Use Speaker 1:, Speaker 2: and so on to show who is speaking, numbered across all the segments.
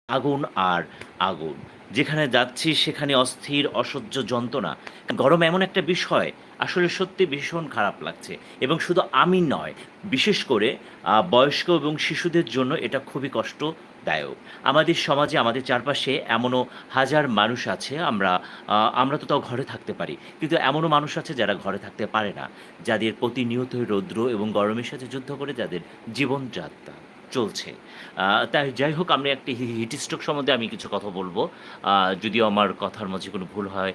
Speaker 1: আগুন আর আগুন। যেখানে যাচ্ছি সেখানে অস্থির অসহ্য যন্ত্রণা। গরম এমন একটা বিষয় আসলে সত্যি ভীষণ খারাপ লাগছে এবং শুধু আমি নয়, বিশেষ করে বয়স্ক এবং শিশুদের জন্য এটা খুবই কষ্টদায়ক। আমাদের সমাজে আমাদের চারপাশে এমনও হাজার মানুষ আছে আমরা তো তাও ঘরে থাকতে পারি। কিন্তু এমনও মানুষ আছে যারা ঘরে থাকতে পারে না। যাদের প্রতিনিয়তই রৌদ্র এবং গরমের সাথে যুদ্ধ করে যাদের জীবনযাত্রা চলছে। আ তাই যাই হোক আমি একটি হিট স্ট্রোক সম্বন্ধে আমি কিছু কথা বলব। যদিও আমার কথার মাঝে কোনো ভুল হয়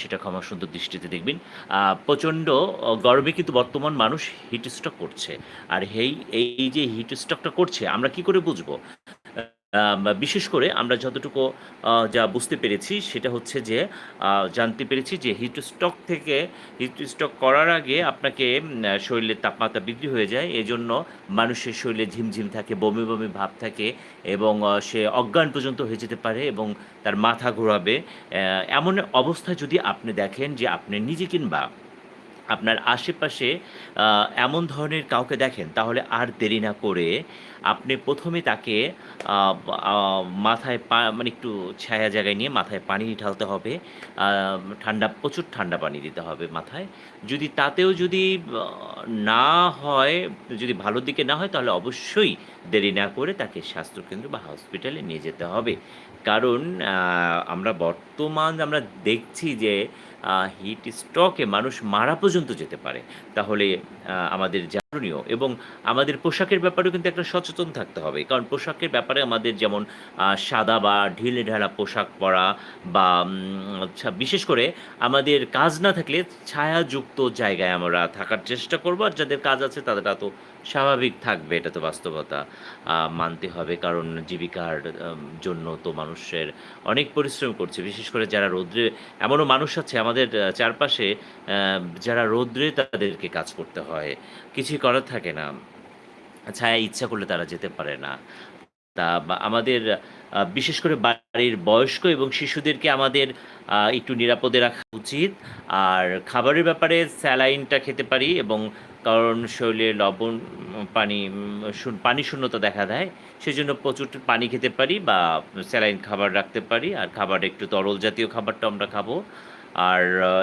Speaker 1: সেটা ক্ষমা সুন্দর দৃষ্টিতে দেখবেন। প্রচণ্ড গরমে কিন্তু বর্তমান মানুষ হিট স্ট্রোক করছে। আর এই যে হিট স্ট্রোকটা করছে আমরা কি করে বুঝবো? বিশেষ করে আমরা যতটুকু যা বুঝতে পেরেছি সেটা হচ্ছে যে জানতে পেরেছি যে হিট স্ট্রোক করার আগে আপনাকে শরীরের তাপমাত্রা বৃদ্ধি হয়ে যায়। এজন্য মানুষের শরীরে ঝিমঝিম থাকে, বমি, বমি ভাব থাকে এবং সে অজ্ঞান পর্যন্ত হয়ে যেতে পারে এবং তার মাথা ঘোরাবে। এমন অবস্থায় যদি আপনি দেখেন যে আপনি নিজে কিংবা আপনার আশেপাশে আ এমন ধরনের কাউকে দেখেন, তাহলে আর দেরি না করে আপনি ১ম এ তাকে আ আ মাথায় মানে একটু ছায়া জায়গায় নিয়ে মাথায় পানি ঢালতে হবে। প্রচুর ঠান্ডা পানি দিতে হবে মাথায়। যদি তাতেও যদি আ না হয়, যদি ভালোর দিকে না হয়, তাহলে অবশ্যই দেরি না করে তাকে স্বাস্থ্যকেন্দ্র বা হসপিটালে নিয়ে যেতে হবে। কারণ আ আমরা দেখছি যে হিট স্ট্রোকে মানুষ মারা পর্যন্ত যেতে পারে। তাহলে আমাদের করণীয় এবং আমাদের পোশাকের ব্যাপারেও কিন্তু একটা সচেতন থাকতে হবে। কারণ পোশাকের ব্যাপারে আমাদের যেমন সাদা বা ঢিলেঢালা পোশাক পরা বা বিশেষ করে আমাদের কাজ না থাকলে ছায়াযুক্ত জায়গায় আমরা থাকার চেষ্টা করব। আর যাদের কাজ আছে তারা তো স্বাভাবিক থাকবে, এটা তো বাস্তবতা। মানতে হবে কারণ জীবিকার জন্য তো মানুষের অনেক পরিশ্রম করছে। বিশেষ করে যারা রৌদ্রে এমনও মানুষ আছে আমাদের চারপাশে যারা রৌদ্রে তাদেরকে কাজ করতে হয়। কিছুই করার থাকে না। ছায়ায় ইচ্ছা করলে তারা যেতে পারে না। আমাদের বিশেষ করে বাড়ির বয়স্ক এবং শিশুদেরকে আমাদের একটু নিরাপদে রাখা উচিত। আর খাবারের ব্যাপারে স্যালাইনটা খেতে পারি এবং কারণ শরীরে লবণ, পানি পানি শূন্যতা দেখা দেয়। সেজন্য প্রচুর পানি খেতে পারি বা স্যালাইন খাবার রাখতে পারি। আর খাবার একটু তরল জাতীয় খাবারটাও আমরা খাবো। আর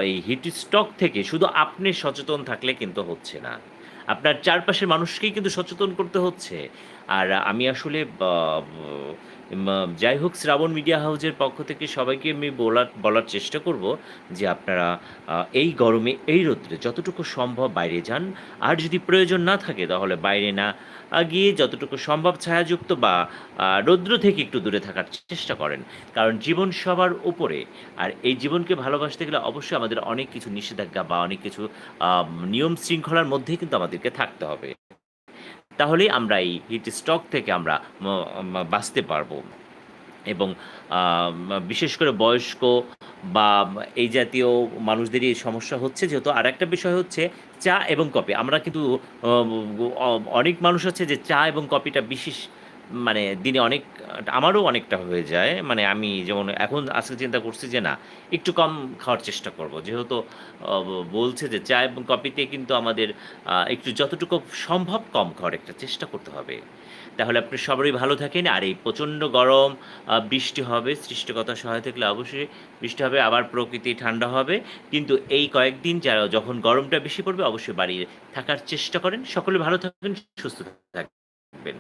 Speaker 1: এই হিট স্ট্রোক থেকে শুধু আপনি সচেতন থাকলে কিন্তু হচ্ছে না। আপনার চারপাশের মানুষকেই কিন্তু সচেতন করতে হচ্ছে। আর আমি আসলে বা ব মা যাই হোক শ্রাবণ মিডিয়া হাউজের পক্ষ থেকে সবাইকে আমি বলার চেষ্টা করব যে আপনারা এই গরমে, এই রৌদ্রে যতটুকু সম্ভব বাইরে যান। আর যদি প্রয়োজন না থাকে তাহলে বাইরে না গিয়ে যতটুকু সম্ভব ছায়াযুক্ত বা রৌদ্র থেকে একটু দূরে থাকার চেষ্টা করেন। কারণ জীবন সবার উপরে। আর এই জীবনকে ভালোবাসতে গেলে অবশ্যই আমাদের অনেক কিছু নিষেধাজ্ঞা বা অনেক কিছু নিয়ম শৃঙ্খলার মধ্যেই কিন্তু আমাদেরকে থাকতে হবে। তাহলেই আমরা এই হিট স্ট্রোক থেকে আমরা ম মা বাঁচতে পারবো। এবং বিশেষ করে বয়স্ক বা এই জাতীয় মানুষদেরই এই সমস্যা হচ্ছে যেহেতু আরেকটা বিষয় হচ্ছে চা এবং কফি। আমরা কিন্তু অ অ অনেক মানুষ আছে যে চা এবং কফিটা বিশেষ মানে দিনে আমারও অনেকটা হয়ে যায়। মানে আমি যেমন এখন আজকে চিন্তা করছি যে না একটু কম খাওয়ার চেষ্টা করব। যেহেতু বলছে যে চা এবং কফিতে কিন্তু আমাদের একটু যতটুকু সম্ভব কম খাওয়ার একটা চেষ্টা করতে হবে। তাহলে আপনি সবারই ভালো থাকেন। আর এই প্রচণ্ড গরম বৃষ্টি হবে, সৃষ্টিকর্তার সহায় থাকলে অবশ্যই বৃষ্টি হবে, আবার প্রকৃতি ঠান্ডা হবে। কিন্তু এই কয়েকদিন যখন গরমটা বেশি পড়বে অবশ্যই বাড়ি থাকার চেষ্টা করেন। সকলে ভালো থাকবেন, সুস্থ থাকবেন।